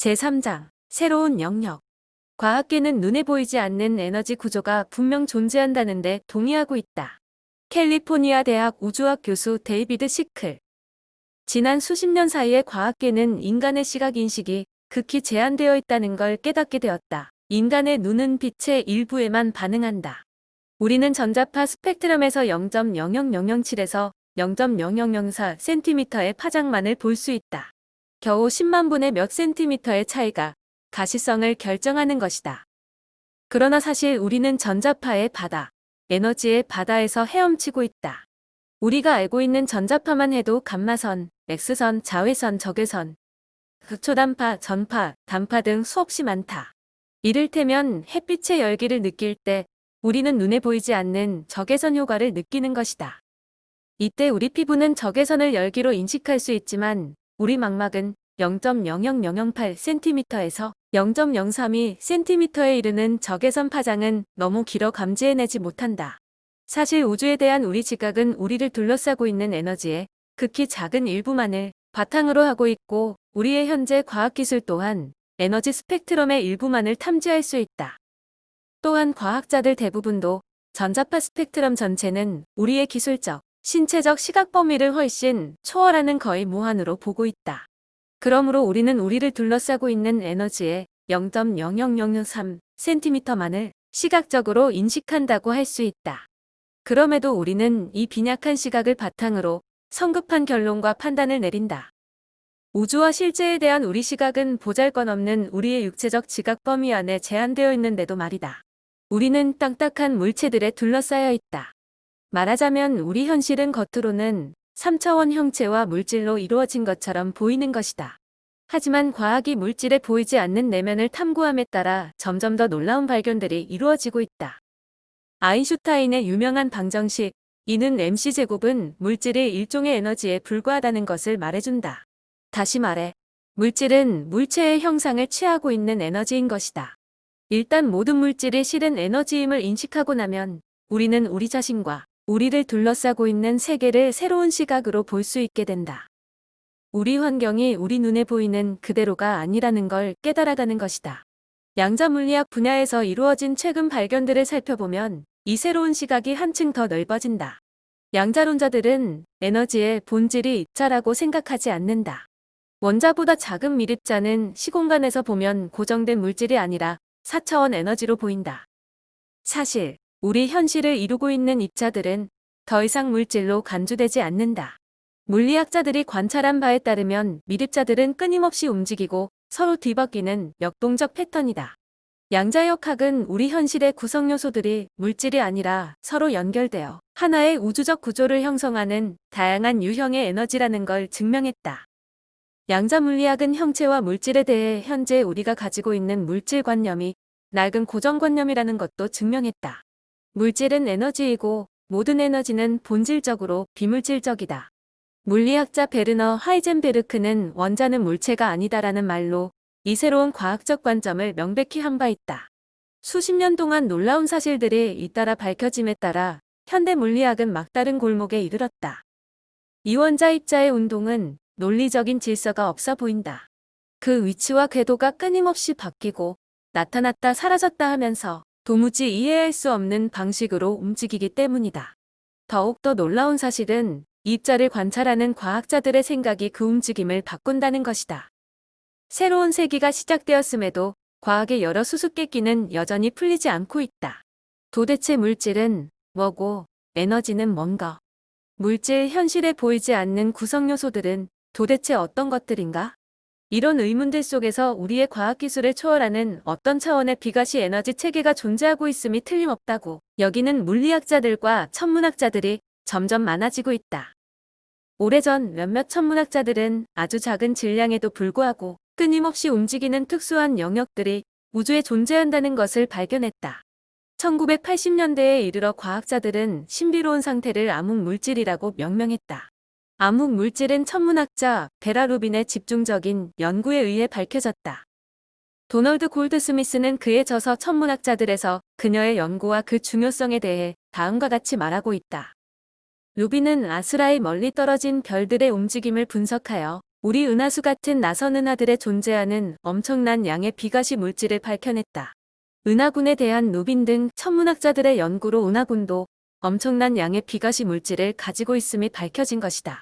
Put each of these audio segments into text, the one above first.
제3장 새로운 영역. 과학계는 눈에 보이지 않는 에너지 구조가 분명 존재한다는데 동의하고 있다. 캘리포니아 대학 우주학 교수 데이비드 시클. 지난 수십 년 사이에 과학계는 인간의 시각 인식이 극히 제한되어 있다는 걸 깨닫게 되었다. 인간의 눈은 빛의 일부에만 반응한다. 우리는 전자파 스펙트럼에서 0.00007에서 0.0004cm의 파장만을 볼 수 있다. 겨우 10만 분의 몇 센티미터의 차이가 가시성을 결정하는 것이다. 그러나 사실 우리는 전자파의 바다, 에너지의 바다에서 헤엄치고 있다. 우리가 알고 있는 전자파만 해도 감마선, X선, 자외선, 적외선, 극초단파, 전파, 단파 등 수없이 많다. 이를테면 햇빛의 열기를 느낄 때 우리는 눈에 보이지 않는 적외선 효과를 느끼는 것이다. 이때 우리 피부는 적외선을 열기로 인식할 수 있지만 우리 망막은 0.00008cm에서 0.032cm에 이르는 적외선 파장은 너무 길어 감지해내지 못한다. 사실 우주에 대한 우리 지각은 우리를 둘러싸고 있는 에너지의 극히 작은 일부만을 바탕으로 하고 있고 우리의 현재 과학기술 또한 에너지 스펙트럼의 일부만을 탐지할 수 있다. 또한 과학자들 대부분도 전자파 스펙트럼 전체는 우리의 기술적, 신체적 시각 범위를 훨씬 초월하는 거의 무한으로 보고 있다. 그러므로 우리는 우리를 둘러싸고 있는 에너지의 0.00003cm만을 시각적으로 인식한다고 할 수 있다. 그럼에도 우리는 이 빈약한 시각을 바탕으로 성급한 결론과 판단을 내린다. 우주와 실제에 대한 우리 시각은 보잘것없는 우리의 육체적 지각 범위 안에 제한되어 있는데도 말이다. 우리는 딱딱한 물체들에 둘러싸여 있다. 말하자면 우리 현실은 겉으로는 3차원 형체와 물질로 이루어진 것처럼 보이는 것이다. 하지만 과학이 물질에 보이지 않는 내면을 탐구함에 따라 점점 더 놀라운 발견들이 이루어지고 있다. 아인슈타인의 유명한 방정식, E는 mc제곱은 물질이 일종의 에너지에 불과하다는 것을 말해준다. 다시 말해, 물질은 물체의 형상을 취하고 있는 에너지인 것이다. 일단 모든 물질이 실은 에너지임을 인식하고 나면 우리는 우리 자신과 우리를 둘러싸고 있는 세계를 새로운 시각으로 볼 수 있게 된다. 우리 환경이 우리 눈에 보이는 그대로가 아니라는 걸 깨달아가는 것이다. 양자물리학 분야에서 이루어진 최근 발견들을 살펴보면 이 새로운 시각이 한층 더 넓어진다. 양자론자들은 에너지의 본질이 입자라고 생각하지 않는다. 원자보다 작은 미립자는 시공간에서 보면 고정된 물질이 아니라 4차원 에너지로 보인다. 사실 우리 현실을 이루고 있는 입자들은 더 이상 물질로 간주되지 않는다. 물리학자들이 관찰한 바에 따르면 미립자들은 끊임없이 움직이고 서로 뒤바뀌는 역동적 패턴이다. 양자역학은 우리 현실의 구성 요소들이 물질이 아니라 서로 연결되어 하나의 우주적 구조를 형성하는 다양한 유형의 에너지라는 걸 증명했다. 양자물리학은 형체와 물질에 대해 현재 우리가 가지고 있는 물질관념이 낡은 고정관념이라는 것도 증명했다. 물질은 에너지이고 모든 에너지는 본질적으로 비물질적이다. 물리학자 베르너 하이젠베르크는 원자는 물체가 아니다라는 말로 이 새로운 과학적 관점을 명백히 한 바 있다. 수십 년 동안 놀라운 사실들이 잇따라 밝혀짐에 따라 현대 물리학은 막다른 골목에 이르렀다. 이원자 입자의 운동은 논리적인 질서가 없어 보인다. 그 위치와 궤도가 끊임없이 바뀌고 나타났다 사라졌다 하면서 도무지 이해할 수 없는 방식으로 움직이기 때문이다. 더욱더 놀라운 사실은 입자를 관찰하는 과학자들의 생각이 그 움직임을 바꾼다는 것이다. 새로운 세기가 시작되었음에도 과학의 여러 수수께끼는 여전히 풀리지 않고 있다. 도대체 물질은 뭐고 에너지는 뭔가? 물질 현실에 보이지 않는 구성 요소들은 도대체 어떤 것들인가? 이런 의문들 속에서 우리의 과학기술을 초월하는 어떤 차원의 비가시 에너지 체계가 존재하고 있음이 틀림없다고 여기는 물리학자들과 천문학자들이 점점 많아지고 있다. 오래전 몇몇 천문학자들은 아주 작은 질량에도 불구하고 끊임없이 움직이는 특수한 영역들이 우주에 존재한다는 것을 발견했다. 1980년대에 이르러 과학자들은 신비로운 상태를 암흑물질이라고 명명했다. 암흑물질은 천문학자 베라 루빈의 집중적인 연구에 의해 밝혀졌다. 도널드 골드스미스는 그의 저서 천문학자들에서 그녀의 연구와 그 중요성에 대해 다음과 같이 말하고 있다. 루빈은 아스라의 멀리 떨어진 별들의 움직임을 분석하여 우리 은하수 같은 나선 은하들에 존재하는 엄청난 양의 비가시 물질을 밝혀냈다. 은하군에 대한 루빈 등 천문학자들의 연구로 은하군도 엄청난 양의 비가시 물질을 가지고 있음이 밝혀진 것이다.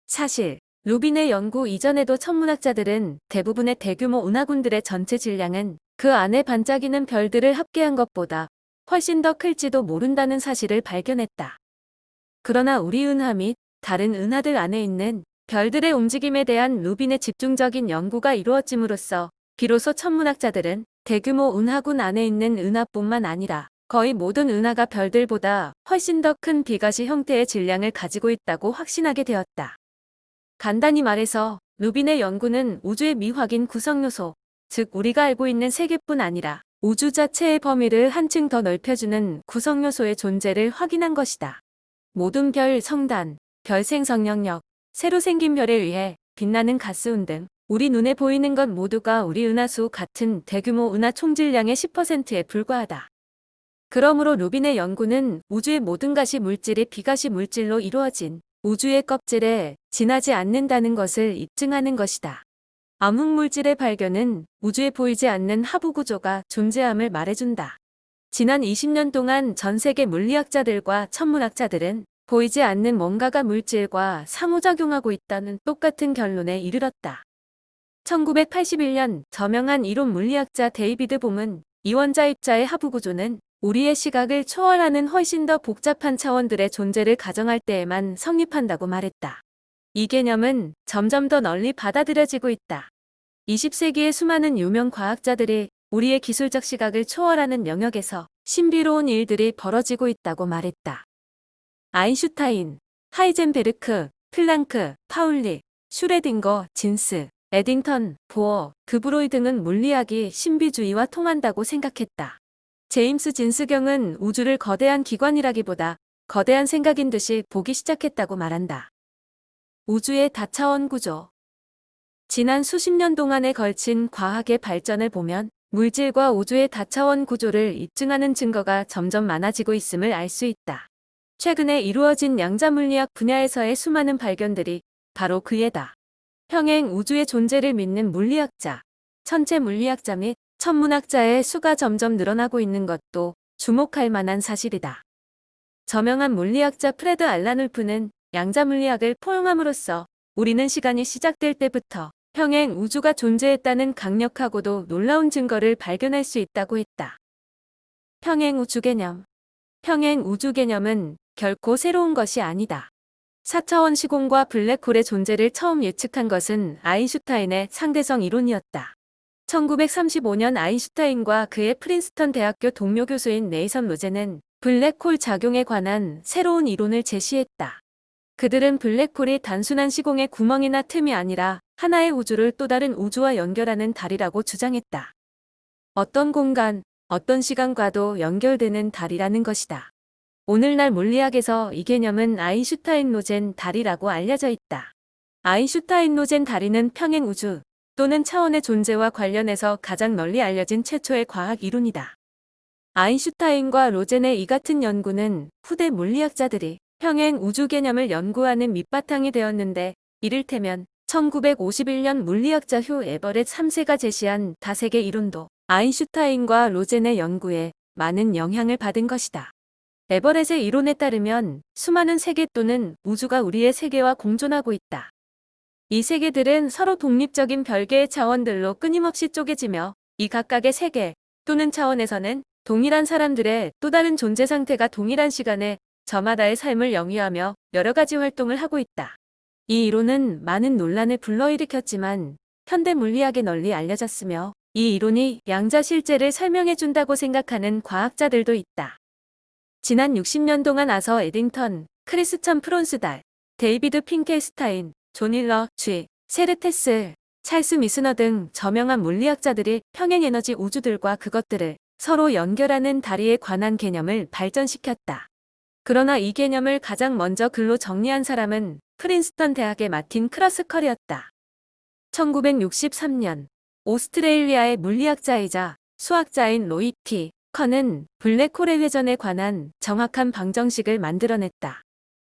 사실 루빈의 연구 이전에도 천문학자들은 대부분의 대규모 은하군들의 전체 질량은 그 안에 반짝이는 별들을 합계한 것보다 훨씬 더 클지도 모른다는 사실을 발견했다. 그러나 우리 은하 및 다른 은하들 안에 있는 별들의 움직임에 대한 루빈의 집중적인 연구가 이루어짐으로써 비로소 천문학자들은 대규모 은하군 안에 있는 은하뿐만 아니라 거의 모든 은하가 별들보다 훨씬 더 큰 비가시 형태의 질량을 가지고 있다고 확신하게 되었다. 간단히 말해서 루빈의 연구는 우주의 미확인 구성요소, 즉 우리가 알고 있는 세계뿐 아니라 우주 자체의 범위를 한층 더 넓혀주는 구성요소의 존재를 확인한 것이다. 모든 별 성단, 별 생성 영역, 새로 생긴 별에 의해 빛나는 가스운 등 우리 눈에 보이는 것 모두가 우리 은하수 같은 대규모 은하 총질량의 10%에 불과하다. 그러므로 루빈의 연구는 우주의 모든 가시 물질이 비가시 물질로 이루어진 우주의 껍질에 지나지 않는다는 것을 입증하는 것이다. 암흑물질의 발견은 우주에 보이지 않는 하부 구조가 존재함을 말해준다. 지난 20년 동안 전 세계 물리학자들과 천문학자들은 보이지 않는 뭔가가 물질과 상호작용하고 있다는 똑같은 결론에 이르렀다. 1981년 저명한 이론 물리학자 데이비드 봄은 이원자 입자의 하부 구조는 우리의 시각을 초월하는 훨씬 더 복잡한 차원들의 존재를 가정할 때에만 성립한다고 말했다. 이 개념은 점점 더 널리 받아들여지고 있다. 20세기의 수많은 유명 과학자들이 우리의 기술적 시각을 초월하는 영역에서 신비로운 일들이 벌어지고 있다고 말했다. 아인슈타인, 하이젠베르크, 플랑크, 파울리, 슈레딩거, 진스, 에딩턴, 보어, 드브로이 등은 물리학이 신비주의와 통한다고 생각했다. 제임스 진스경은 우주를 거대한 기관이라기보다 거대한 생각인 듯이 보기 시작했다고 말한다. 우주의 다차원 구조. 지난 수십 년 동안에 걸친 과학의 발전을 보면 물질과 우주의 다차원 구조를 입증하는 증거가 점점 많아지고 있음을 알 수 있다. 최근에 이루어진 양자물리학 분야에서의 수많은 발견들이 바로 그 예다. 평행 우주의 존재를 믿는 물리학자, 천체 물리학자 및 천문학자의 수가 점점 늘어나고 있는 것도 주목할 만한 사실이다. 저명한 물리학자 프레드 알란 울프는 양자물리학을 포용함으로써 우리는 시간이 시작될 때부터 평행 우주가 존재했다는 강력하고도 놀라운 증거를 발견할 수 있다고 했다. 평행 우주 개념. 평행 우주 개념은 결코 새로운 것이 아니다. 4차원 시공과 블랙홀의 존재를 처음 예측한 것은 아인슈타인의 상대성 이론이었다. 1935년 아인슈타인과 그의 프린스턴 대학교 동료 교수인 네이선 로제는 블랙홀 작용에 관한 새로운 이론을 제시했다. 그들은 블랙홀이 단순한 시공의 구멍이나 틈이 아니라 하나의 우주를 또 다른 우주와 연결하는 다리라고 주장했다. 어떤 공간, 어떤 시간과도 연결되는 다리라는 것이다. 오늘날 물리학에서 이 개념은 아인슈타인-로젠 다리라고 알려져 있다. 아인슈타인-로젠 다리는 평행 우주 또는 차원의 존재와 관련해서 가장 널리 알려진 최초의 과학 이론이다. 아인슈타인과 로젠의 이 같은 연구는 후대 물리학자들이 평행 우주 개념을 연구하는 밑바탕이 되었는데, 이를테면 1951년 물리학자 휴 에버렛 3세가 제시한 다세계 이론도 아인슈타인과 로젠의 연구에 많은 영향을 받은 것이다. 에버렛의 이론에 따르면 수많은 세계 또는 우주가 우리의 세계와 공존하고 있다. 이 세계들은 서로 독립적인 별개의 차원들로 끊임없이 쪼개지며 이 각각의 세계 또는 차원에서는 동일한 사람들의 또 다른 존재 상태가 동일한 시간에 저마다의 삶을 영위하며 여러 가지 활동을 하고 있다. 이 이론은 많은 논란을 불러일으켰지만 현대 물리학에 널리 알려졌으며 이 이론이 양자 실제를 설명해준다고 생각하는 과학자들도 있다. 지난 60년 동안 아서 에딩턴, 크리스천 프론스달, 데이비드 핑켈스타인, 존 힐러, G. 세르테스, 찰스 미스너 등 저명한 물리학자들이 평행에너지 우주들과 그것들을 서로 연결하는 다리에 관한 개념을 발전시켰다. 그러나 이 개념을 가장 먼저 글로 정리한 사람은 프린스턴 대학의 마틴 크러스컬이었다. 1963년 오스트레일리아의 물리학자이자 수학자인 로이 T. 커는 블랙홀의 회전에 관한 정확한 방정식을 만들어냈다.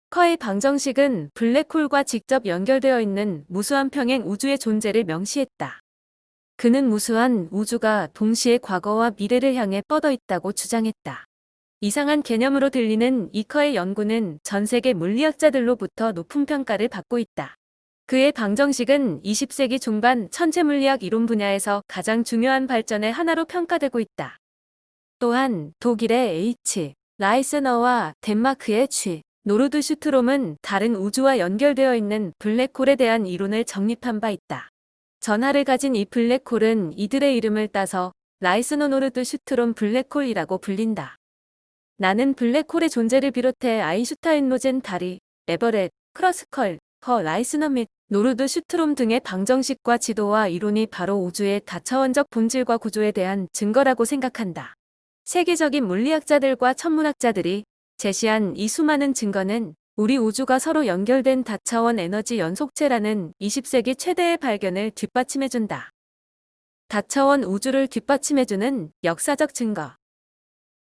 커의 방정식은 블랙홀과 직접 연결되어 있는 무수한 평행 우주의 존재를 명시했다. 그는 무수한 우주가 동시에 과거와 미래를 향해 뻗어 있다고 주장했다. 이상한 개념으로 들리는 이 커의 연구는 전 세계 물리학자들로부터 높은 평가를 받고 있다. 그의 방정식은 20세기 중반 천체물리학 이론 분야에서 가장 중요한 발전의 하나로 평가되고 있다. 또한 독일의 H. 라이스너와 덴마크의 G. 노르드 슈트롬은 다른 우주와 연결되어 있는 블랙홀에 대한 이론을 정립한 바 있다. 전하를 가진 이 블랙홀은 이들의 이름을 따서 라이스너 노르드 슈트롬 블랙홀이라고 불린다. 나는 블랙홀의 존재를 비롯해 아인슈타인 로젠 다리, 에버렛, 크러스컬, 허 라이스너 및 노르드 슈트롬 등의 방정식과 지도와 이론이 바로 우주의 다차원적 본질과 구조에 대한 증거라고 생각한다. 세계적인 물리학자들과 천문학자들이 제시한 이 수많은 증거는 우리 우주가 서로 연결된 다차원 에너지 연속체라는 20세기 최대의 발견을 뒷받침해준다. 다차원 우주를 뒷받침해주는 역사적 증거.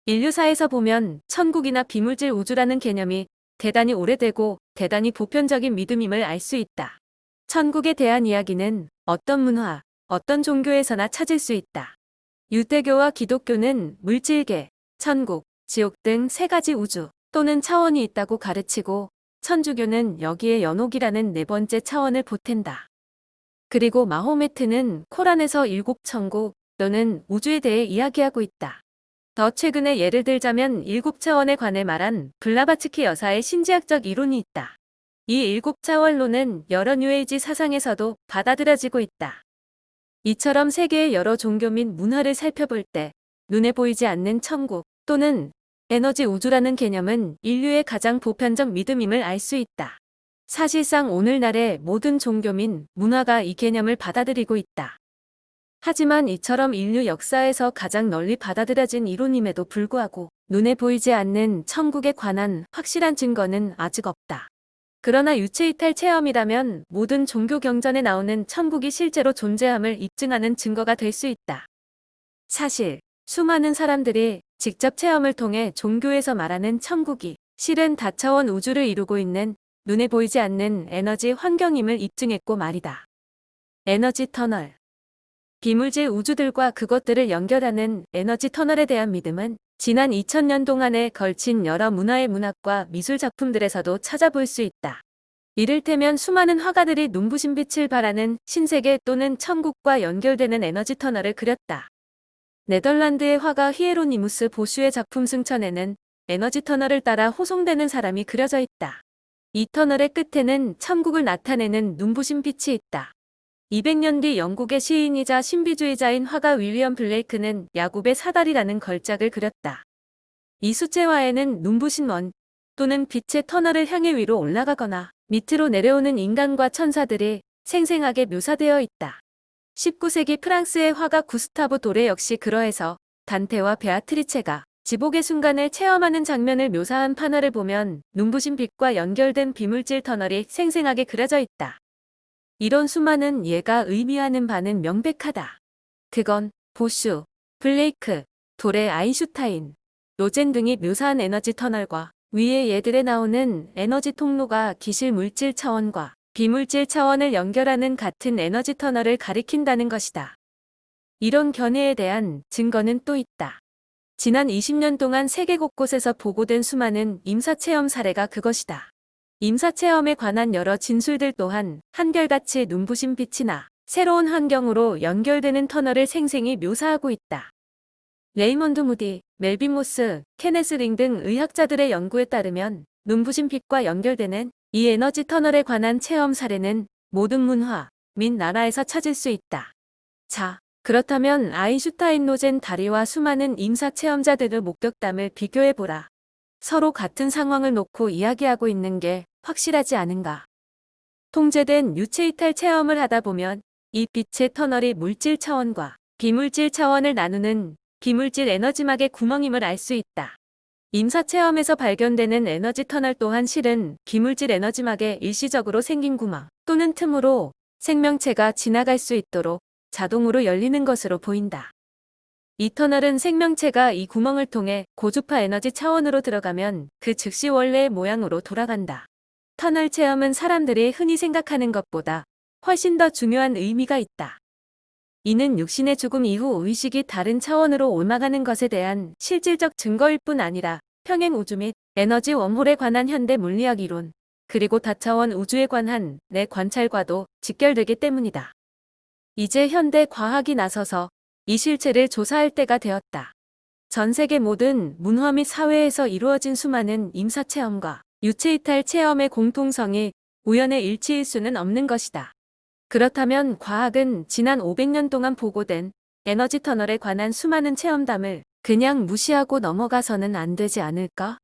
인류사에서 보면 천국이나 비물질 우주라는 개념이 대단히 오래되고 대단히 보편적인 믿음임을 알 수 있다. 천국에 대한 이야기는 어떤 문화, 어떤 종교에서나 찾을 수 있다. 유대교와 기독교는 물질계, 천국, 지옥 등 세 가지 우주 또는 차원이 있다고 가르치고 천주교는 여기에 연옥이라는 네 번째 차원을 보탠다. 그리고 마호메트는 코란에서 일곱 천국 또는 우주에 대해 이야기하고 있다. 더 최근에 예를 들자면 일곱 차원에 관해 말한 블라바츠키 여사의 신지학적 이론이 있다. 이 일곱 차원론은 여러 뉴에이지 사상에서도 받아들여지고 있다. 이처럼 세계의 여러 종교 및 문화를 살펴볼 때 눈에 보이지 않는 천국 또는 에너지 우주라는 개념은 인류의 가장 보편적 믿음임을 알 수 있다. 사실상 오늘날의 모든 종교 및 문화가 이 개념을 받아들이고 있다. 하지만 이처럼 인류 역사에서 가장 널리 받아들여진 이론임에도 불구하고 눈에 보이지 않는 천국에 관한 확실한 증거는 아직 없다. 그러나 유체이탈 체험이라면 모든 종교 경전에 나오는 천국이 실제로 존재함을 입증하는 증거가 될 수 있다. 사실 수많은 사람들이 직접 체험을 통해 종교에서 말하는 천국이 실은 다차원 우주를 이루고 있는 눈에 보이지 않는 에너지 환경임을 입증했고 말이다. 에너지 터널. 비물질 우주들과 그것들을 연결하는 에너지 터널에 대한 믿음은 지난 2000년 동안에 걸친 여러 문화의 문학과 미술 작품들에서도 찾아볼 수 있다. 이를테면 수많은 화가들이 눈부신 빛을 발하는 신세계 또는 천국과 연결되는 에너지 터널을 그렸다. 네덜란드의 화가 히에로니무스 보슈의 작품 승천에는 에너지 터널을 따라 호송되는 사람이 그려져 있다. 이 터널의 끝에는 천국을 나타내는 눈부신 빛이 있다. 200년 뒤 영국의 시인이자 신비주의자인 화가 윌리엄 블레이크는 야곱의 사다리라는 걸작을 그렸다. 이 수채화에는 눈부신 원 또는 빛의 터널을 향해 위로 올라가거나 밑으로 내려오는 인간과 천사들이 생생하게 묘사되어 있다. 19세기 프랑스의 화가 구스타브 도레 역시 그러해서 단테와 베아트리체가 지복의 순간을 체험하는 장면을 묘사한 판화를 보면 눈부신 빛과 연결된 비물질 터널이 생생하게 그려져 있다. 이런 수많은 예가 의미하는 바는 명백하다. 그건 보슈, 블레이크, 도레 아인슈타인, 로젠 등이 묘사한 에너지 터널과 위의 예들에 나오는 에너지 통로가 기실 물질 차원과 비물질 차원을 연결하는 같은 에너지 터널을 가리킨다는 것이다. 이런 견해에 대한 증거는 또 있다. 지난 20년 동안 세계 곳곳에서 보고된 수많은 임사체험 사례가 그것이다. 임사체험에 관한 여러 진술들 또한 한결같이 눈부신 빛이나 새로운 환경으로 연결되는 터널을 생생히 묘사하고 있다. 레이먼드 무디, 멜빈 모스, 케네스 링 등 의학자들의 연구에 따르면 눈부신 빛과 연결되는 이 에너지 터널에 관한 체험 사례는 모든 문화 및 나라에서 찾을 수 있다. 자, 그렇다면 아인슈타인 로젠 다리와 수많은 임사 체험자들의 목격담을 비교해보라. 서로 같은 상황을 놓고 이야기하고 있는 게 확실하지 않은가. 통제된 유체이탈 체험을 하다 보면 이 빛의 터널이 물질 차원과 비물질 차원을 나누는 비물질 에너지막의 구멍임을 알 수 있다. 임사체험에서 발견되는 에너지 터널 또한 실은 비물질 에너지막에 일시적으로 생긴 구멍 또는 틈으로 생명체가 지나갈 수 있도록 자동으로 열리는 것으로 보인다. 이 터널은 생명체가 이 구멍을 통해 고주파 에너지 차원으로 들어가면 그 즉시 원래의 모양으로 돌아간다. 터널 체험은 사람들이 흔히 생각하는 것보다 훨씬 더 중요한 의미가 있다. 이는 육신의 죽음 이후 의식이 다른 차원으로 옮아가는 것에 대한 실질적 증거일 뿐 아니라 평행 우주 및 에너지 웜홀에 관한 현대 물리학 이론, 그리고 다차원 우주에 관한 내 관찰과도 직결되기 때문이다. 이제 현대 과학이 나서서 이 실체를 조사할 때가 되었다. 전 세계 모든 문화 및 사회에서 이루어진 수많은 임사체험과 유체이탈 체험의 공통성이 우연의 일치일 수는 없는 것이다. 그렇다면 과학은 지난 500년 동안 보고된 에너지 터널에 관한 수많은 체험담을 그냥 무시하고 넘어가서는 안 되지 않을까?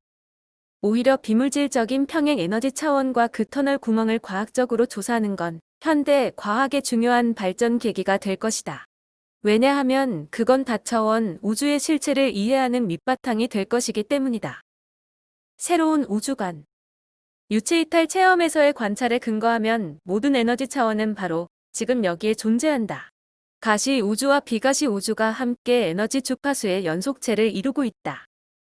오히려 비물질적인 평행 에너지 차원과 그 터널 구멍을 과학적으로 조사하는 건 현대 과학의 중요한 발전 계기가 될 것이다. 왜냐하면 그건 다차원 우주의 실체를 이해하는 밑바탕이 될 것이기 때문이다. 새로운 우주관. 유체이탈 체험에서의 관찰에 근거하면 모든 에너지 차원은 바로 지금 여기에 존재한다. 가시 우주와 비가시 우주가 함께 에너지 주파수의 연속체를 이루고 있다.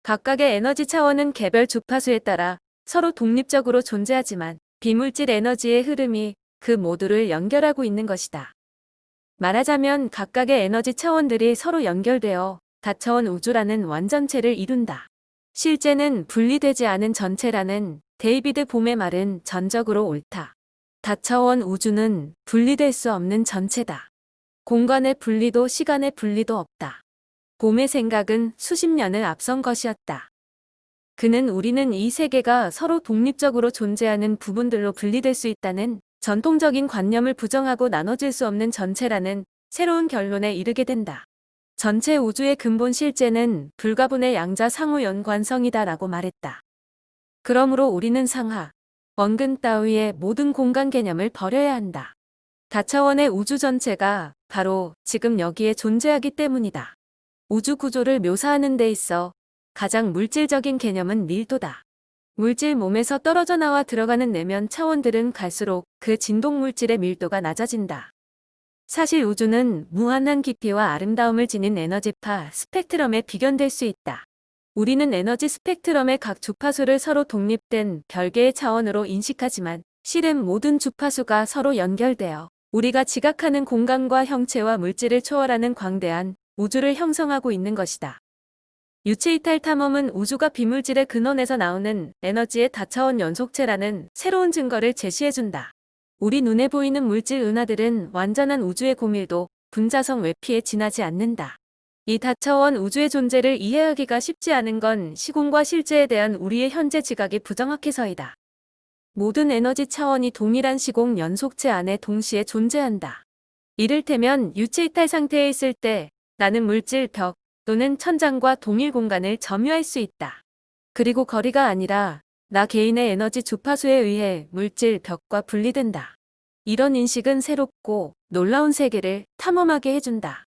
각각의 에너지 차원은 개별 주파수에 따라 서로 독립적으로 존재하지만 비물질 에너지의 흐름이 그 모두를 연결하고 있는 것이다. 말하자면 각각의 에너지 차원들이 서로 연결되어 다차원 우주라는 완전체를 이룬다. 실제는 분리되지 않은 전체라는 데이비드 봄의 말은 전적으로 옳다. 다차원 우주는 분리될 수 없는 전체다. 공간의 분리도 시간의 분리도 없다. 봄의 생각은 수십 년을 앞선 것이었다. 그는 우리는 이 세계가 서로 독립적으로 존재하는 부분들로 분리될 수 있다는 전통적인 관념을 부정하고 나눠질 수 없는 전체라는 새로운 결론에 이르게 된다. 전체 우주의 근본 실제는 불가분의 양자 상호 연관성이다라고 말했다. 그러므로 우리는 상하, 원근 따위의 모든 공간 개념을 버려야 한다. 다차원의 우주 전체가 바로 지금 여기에 존재하기 때문이다. 우주 구조를 묘사하는 데 있어 가장 물질적인 개념은 밀도다. 물질 몸에서 떨어져 나와 들어가는 내면 차원들은 갈수록 그 진동 물질의 밀도가 낮아진다. 사실 우주는 무한한 깊이와 아름다움을 지닌 에너지파 스펙트럼에 비견될 수 있다. 우리는 에너지 스펙트럼의 각 주파수를 서로 독립된 별개의 차원으로 인식하지만 실은 모든 주파수가 서로 연결되어 우리가 지각하는 공간과 형체와 물질을 초월하는 광대한 우주를 형성하고 있는 것이다. 유체이탈 탐험은 우주가 비물질의 근원에서 나오는 에너지의 다차원 연속체라는 새로운 증거를 제시해준다. 우리 눈에 보이는 물질 은하들은 완전한 우주의 고밀도 분자성 외피에 지나지 않는다. 이 다차원 우주의 존재를 이해하기가 쉽지 않은 건 시공과 실제에 대한 우리의 현재 지각이 부정확해서이다. 모든 에너지 차원이 동일한 시공 연속체 안에 동시에 존재한다. 이를테면 유체이탈 상태에 있을 때 나는 물질 벽 또는 천장과 동일 공간을 점유할 수 있다. 그리고 거리가 아니라 나 개인의 에너지 주파수에 의해 물질 벽과 분리된다. 이런 인식은 새롭고 놀라운 세계를 탐험하게 해준다.